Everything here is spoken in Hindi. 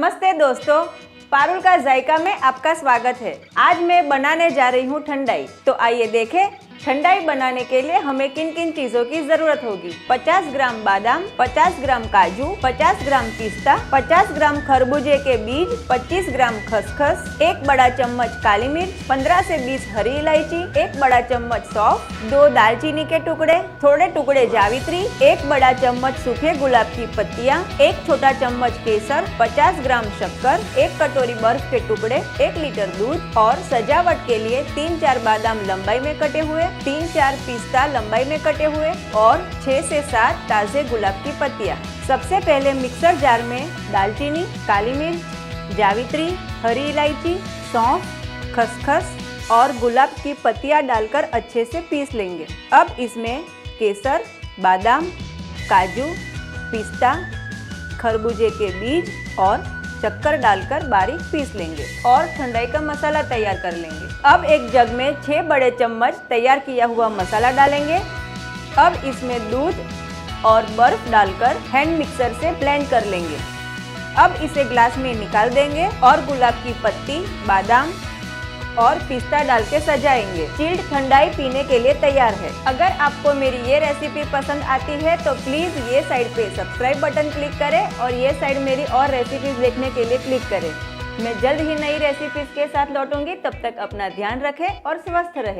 नमस्ते दोस्तों, पारुल का जायका में आपका स्वागत है। आज मैं बनाने जा रही हूँ ठंडाई। तो आइए देखें ठंडाई बनाने के लिए हमें किन किन चीजों की जरूरत होगी। 50 ग्राम बादाम, 50 ग्राम काजू, 50 ग्राम पिस्ता, 50 ग्राम खरबूजे के बीज, 25 ग्राम खसखस, 1 बड़ा चम्मच काली मिर्च, 15 से 20 हरी इलायची, 1 बड़ा चम्मच सौंफ, 2 दालचीनी के टुकड़े, थोड़े टुकड़े जावित्री, 1 बड़ा चम्मच सूखे गुलाब की पत्तियां, 1 छोटा चम्मच केसर, 50 ग्राम शक्कर, 1 कटोरी बर्फ के टुकड़े, 1 लीटर दूध और सजावट के लिए 3-4 बादाम लंबाई में कटे हुए, 3-4 पिस्ता लंबाई में कटे हुए और 6 से 7 ताजे गुलाब की पत्तियां। सबसे पहले मिक्सर जार में दालचीनी, काली मिर्च, जावित्री, हरी इलायची, सौंफ, खसखस और गुलाब की पत्तियां डालकर अच्छे से पीस लेंगे। अब इसमें केसर, बादाम, काजू, पिस्ता, खरबूजे के बीज और शक्कर डालकर बारीक पीस लेंगे और ठंडाई का मसाला तैयार कर लेंगे। अब एक जग में 6 बड़े चम्मच तैयार किया हुआ मसाला डालेंगे। अब इसमें दूध और बर्फ डालकर हैंड मिक्सर से ब्लेंड कर लेंगे। अब इसे ग्लास में निकाल देंगे और गुलाब की पत्ती, बादाम और पिस्ता डाल के सजाएंगे। चिल्ड ठंडाई पीने के लिए तैयार है। अगर आपको मेरी ये रेसिपी पसंद आती है तो प्लीज ये साइड पे सब्सक्राइब बटन क्लिक करें और ये साइड मेरी और रेसिपीज देखने के लिए क्लिक करें। मैं जल्द ही नई रेसिपीज के साथ लौटूंगी। तब तक अपना ध्यान रखें और स्वस्थ रहें।